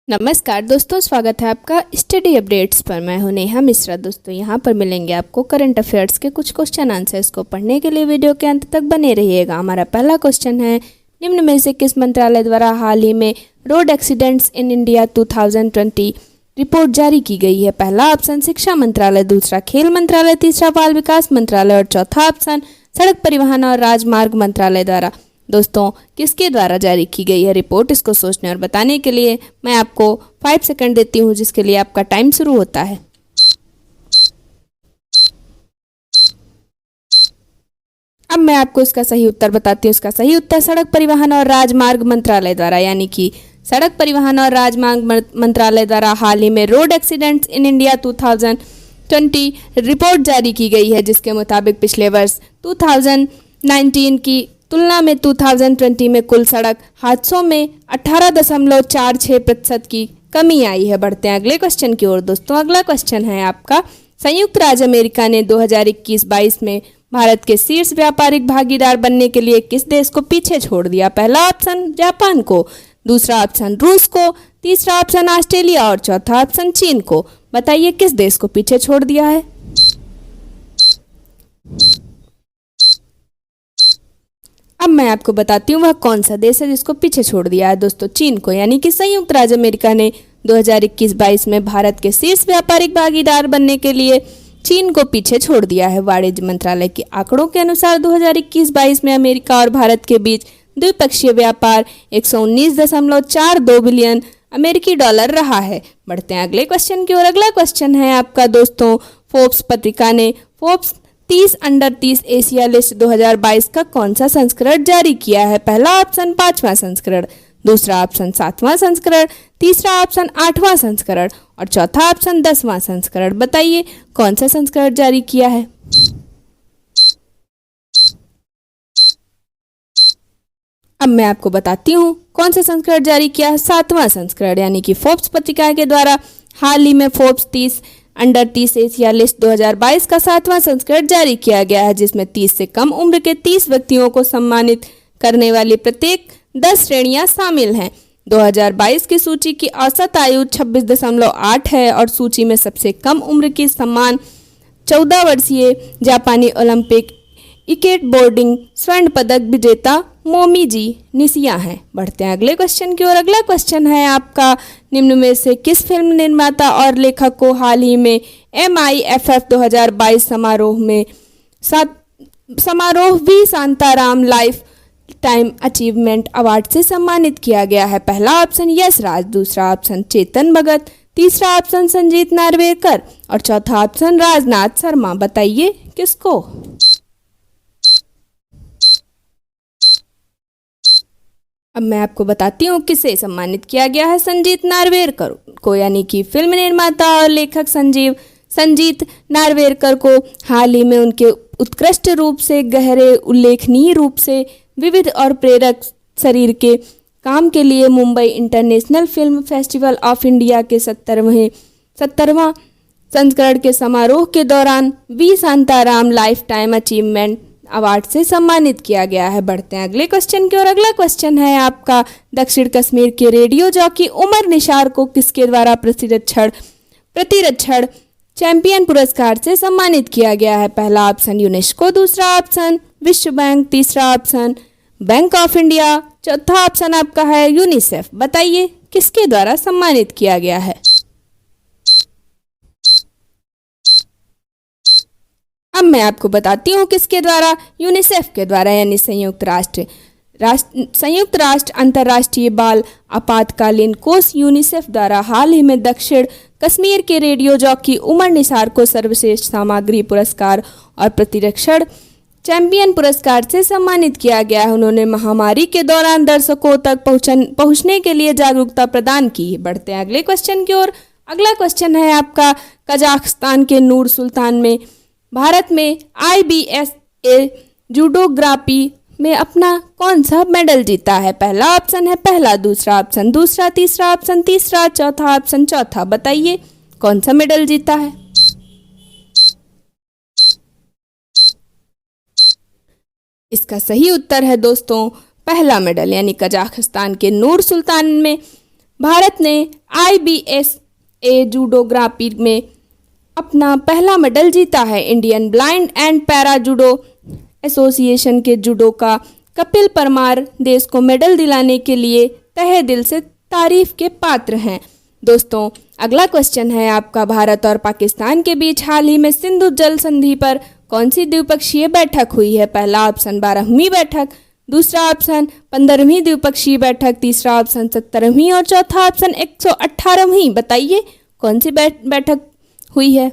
नमस्कार दोस्तों, स्वागत है आपका स्टडी अपडेट्स पर। मैं हूं नेहा मिश्रा। दोस्तों यहाँ पर मिलेंगे आपको करंट अफेयर्स के कुछ क्वेश्चन आंसर्स को पढ़ने के लिए वीडियो के अंत तक बने रहिएगा। हमारा पहला क्वेश्चन है, निम्न में से किस मंत्रालय द्वारा हाल ही में road accidents in India 2020 report जारी की गई है? पहला ऑप्शन शिक्षा मंत्रालय, दूसरा खेल मंत्रालय, तीसरा बाल विकास मंत्रालय और चौथा ऑप्शन सड़क परिवहन और राजमार्ग मंत्रालय द्वारा। दोस्तों किसके द्वारा जारी की गई है रिपोर्ट? इसको सोचने और बताने के लिए मैं आपको 5 सेकंड देती हूँ, जिसके लिए आपका टाइम शुरू होता है। अब मैं आपको इसका सही उत्तर बताती हूँ। इसका सही उत्तर सड़क परिवहन और राजमार्ग मंत्रालय द्वारा, यानी कि सड़क परिवहन और राजमार्ग मंत्रालय द्वारा हाल ही में road accidents in India 2020 report जारी की गई है, जिसके मुताबिक पिछले वर्ष 2019 की तुलना में 2020 में कुल सड़क हादसों में 18.46% की कमी आई है। बढ़ते हैं अगले क्वेश्चन की ओर। दोस्तों अगला क्वेश्चन है आपका, संयुक्त राज्य अमेरिका ने 2021-22 में भारत के शीर्ष व्यापारिक भागीदार बनने के लिए किस देश को पीछे छोड़ दिया? पहला ऑप्शन जापान को, दूसरा ऑप्शन रूस को, तीसरा ऑप्शन ऑस्ट्रेलिया और चौथा ऑप्शन चीन को। बताइए किस देश को पीछे छोड़ दिया है? अब मैं आपको बताती हूँ वह कौन सा देश है जिसको पीछे छोड़ दिया है। दोस्तों चीन को, यानी कि संयुक्त राज्य अमेरिका ने 2021-22 में भारत के शीर्ष व्यापारिक भागीदार बनने के लिए चीन को पीछे छोड़ दिया है। वाणिज्य मंत्रालय के आंकड़ों के अनुसार 2021-22 में अमेरिका और भारत के बीच द्विपक्षीय व्यापार 119.42 बिलियन अमेरिकी डॉलर रहा है। बढ़ते हैं अगले क्वेश्चन की ओर। अगला क्वेश्चन है आपका दोस्तों, फोर्ब्स पत्रिका ने फोर्ब्स 30 अंडर 30 एशिया लिस्ट 2022 का कौन सा संस्करण जारी किया है? पहला ऑप्शन 5वां संस्करण, दूसरा ऑप्शन 7वां संस्करण, तीसरा ऑप्शन 8वां संस्करण और चौथा ऑप्शन 10वां संस्करण। बताइए कौन सा संस्करण जारी किया है? अब मैं आपको बताती हूँ कौन सा संस्करण जारी किया है। 7वां संस्करण, यानी कि फोर्ब्स पत्रिका के द्वारा हाल ही में फोर्ब्स 30 अंडर 30 एशिया लिस्ट 2022 का 7वां संस्करण जारी किया गया है, जिसमें 30 से कम उम्र के 30 व्यक्तियों को सम्मानित करने वाली प्रत्येक 10 श्रेणियां शामिल हैं। 2022 की सूची की औसत आयु 26.8 है और सूची में सबसे कम उम्र की सम्मान 14 वर्षीय जापानी ओलंपिक स्केटबोर्डिंग स्वर्ण पदक विजेता मोमीजी निशिया हैं। बढ़ते हैं अगले क्वेश्चन की ओर। अगला क्वेश्चन है आपका, निम्न में से किस फिल्म निर्माता और लेखक को हाल ही में MIFF 2022 समारोह V Shantaram lifetime achievement award से सम्मानित किया गया है? पहला ऑप्शन यश राज, दूसरा ऑप्शन चेतन भगत, तीसरा ऑप्शन संजीत नार्वेकर और चौथा ऑप्शन राजनाथ शर्मा। बताइए किसको? अब मैं आपको बताती हूँ किसे सम्मानित किया गया है। संजीत नार्वेकर को, यानी कि फिल्म निर्माता और लेखक संजीत नार्वेकर को हाल ही में उनके उत्कृष्ट रूप से, गहरे उल्लेखनीय रूप से विविध और प्रेरक शरीर के काम के लिए Mumbai international film festival of India के 70वां संस्करण के समारोह के दौरान V Shantaram lifetime achievement award से सम्मानित किया गया है। बढ़ते हैं अगले क्वेश्चन की ओर। अगला क्वेश्चन है आपका, दक्षिण कश्मीर के रेडियो जॉकी उमर निसार को किसके द्वारा प्रतिरक्षण चैंपियन पुरस्कार से सम्मानित किया गया है? पहला ऑप्शन यूनेस्को, दूसरा ऑप्शन विश्व बैंक, तीसरा ऑप्शन बैंक ऑफ इंडिया, चौथा ऑप्शन आपका है यूनिसेफ। बताइए किसके द्वारा सम्मानित किया गया है? अब मैं आपको बताती हूँ किसके द्वारा। यूनिसेफ के द्वारा, यानी संयुक्त राष्ट्र अंतर्राष्ट्रीय बाल आपातकालीन कोष यूनिसेफ द्वारा हाल ही में दक्षिण कश्मीर के रेडियो जॉकी उमर निसार को सर्वश्रेष्ठ सामग्री पुरस्कार और प्रतिरक्षण चैंपियन पुरस्कार से सम्मानित किया गया है। उन्होंने महामारी के दौरान दर्शकों तक पहुंचने के लिए जागरूकता प्रदान की। बढ़ते हैं अगले क्वेश्चन की ओर। अगला क्वेश्चन है आपका, कजाकिस्तान के नूर सुल्तान में भारत में IBSA जूडोग्राफी में अपना कौन सा मेडल जीता है? पहला ऑप्शन है पहला, दूसरा ऑप्शन दूसरा, तीसरा ऑप्शन तीसरा, चौथा ऑप्शन चौथा। बताइए कौन सा मेडल जीता है? इसका सही उत्तर है दोस्तों पहला मेडल, यानी कजाकिस्तान के नूर सुल्तान में भारत ने IBSA जूडो ग्रां प्री में अपना पहला मेडल जीता है। Indian blind and para judo association के जुडोका कपिल परमार देश को मेडल दिलाने के लिए तहे दिल से तारीफ के पात्र हैं। दोस्तों अगला क्वेश्चन है आपका, भारत और पाकिस्तान के बीच हाल ही में सिंधु जल संधि पर कौन सी द्विपक्षीय बैठक हुई है? पहला ऑप्शन 12वीं बैठक, दूसरा ऑप्शन 15वीं द्विपक्षीय बैठक, तीसरा ऑप्शन 17वीं और चौथा ऑप्शन 118वीं। बताइए कौन सी बैठक हुई है?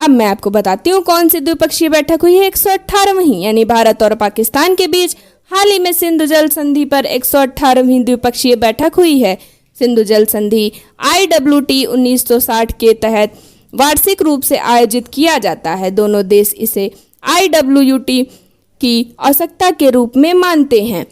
अब मैं आपको बताती हूँ कौन सी द्विपक्षीय बैठक हुई है। 118वीं, यानी भारत और पाकिस्तान के बीच हाल ही में सिंधु जल संधि पर 118वीं द्विपक्षीय बैठक हुई है। सिंधु जल संधि IWT 1960 के तहत वार्षिक रूप से आयोजित किया जाता है। दोनों देश इसे IWT की आवश्यकता के रूप में मानते हैं।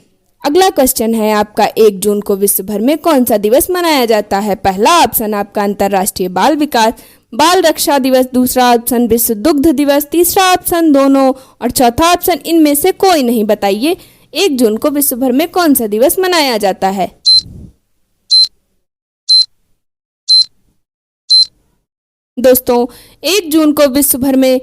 अगला क्वेश्चन है आपका, 1 जून को विश्व भर में कौन सा दिवस मनाया जाता है? पहला ऑप्शन आपका अंतर्राष्ट्रीय बाल विकास बाल रक्षा दिवस, दूसरा ऑप्शन विश्व दुग्ध दिवस, तीसरा ऑप्शन दोनों और चौथा ऑप्शन इनमें से कोई नहीं। बताइए 1 जून को विश्व भर में कौन सा दिवस मनाया जाता है? दोस्तों 1 जून को विश्व भर में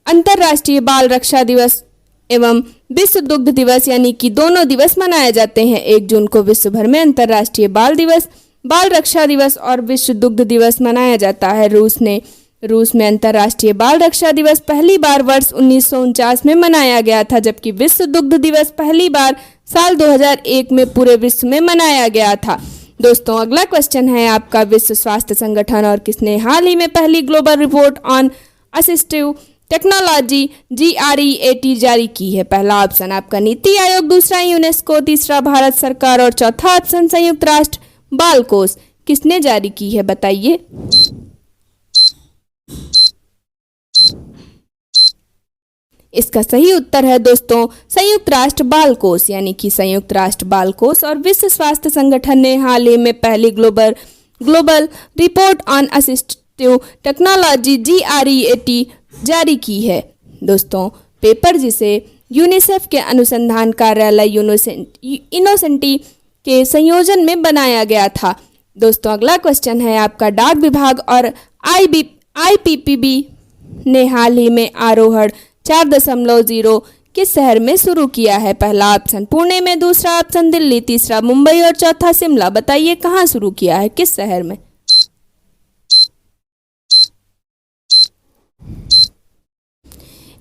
अंतर्राष्ट्रीय बाल रक्षा दिवस एवं विश्व दुग्ध दिवस यानी कि दोनों दिवस मनाए जाते हैं। 1 जून को विश्व भर में अंतर्राष्ट्रीय बाल दिवस, बाल रक्षा दिवस और विश्व दुग्ध दिवस मनाया जाता है। रूस में अंतर्राष्ट्रीय बाल रक्षा दिवस पहली बार वर्ष 1949 में मनाया गया था, जबकि विश्व दुग्ध दिवस पहली बार साल 2001 में पूरे विश्व में मनाया गया था। दोस्तों अगला क्वेश्चन है आपका, विश्व स्वास्थ्य संगठन और किसने हाल ही में पहली global report on assistive technology GREAT जारी की है? पहला ऑप्शन आपका नीति आयोग, दूसरा यूनेस्को, तीसरा भारत सरकार और चौथा ऑप्शन संयुक्त राष्ट्र बाल कोष। किसने जारी की है? बताइए। इसका सही उत्तर है दोस्तों संयुक्त राष्ट्र बाल कोष, यानी कि संयुक्त राष्ट्र बाल कोष और विश्व स्वास्थ्य संगठन ने हाल ही में पहली global report on assistive technology GREAT जारी की है। दोस्तों पेपर जिसे यूनिसेफ के अनुसंधान कार्यालय इनोसेंटी के संयोजन में बनाया गया था। दोस्तों अगला क्वेश्चन है आपका, डाक विभाग और IPPB ने हाल ही में आरोहण 4.0 किस शहर में शुरू किया है? पहला ऑप्शन पुणे में, दूसरा ऑप्शन दिल्ली, तीसरा मुंबई और चौथा शिमला। बताइए कहाँ शुरू किया है, किस शहर में?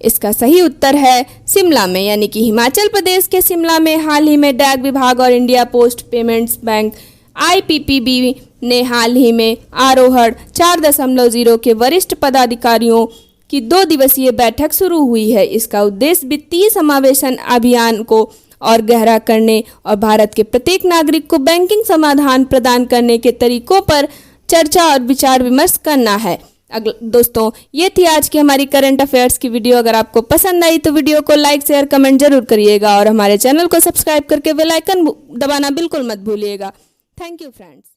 इसका सही उत्तर है शिमला में, यानी कि हिमाचल प्रदेश के शिमला में हाल ही में डाक विभाग और India post payments bank IPPB ने हाल ही में आरोहण 4.0 के वरिष्ठ पदाधिकारियों की 2 दिवसीय बैठक शुरू हुई है। इसका उद्देश्य वित्तीय समावेशन अभियान को और गहरा करने और भारत के प्रत्येक नागरिक को बैंकिंग समाधान प्रदान करने के तरीकों पर चर्चा और विचार विमर्श करना है। दोस्तों ये थी आज की हमारी करंट अफेयर्स की वीडियो। अगर आपको पसंद आई तो वीडियो को लाइक शेयर कमेंट जरूर करिएगा और हमारे चैनल को सब्सक्राइब करके बेल आइकन दबाना बिल्कुल मत भूलिएगा। Thank you friends.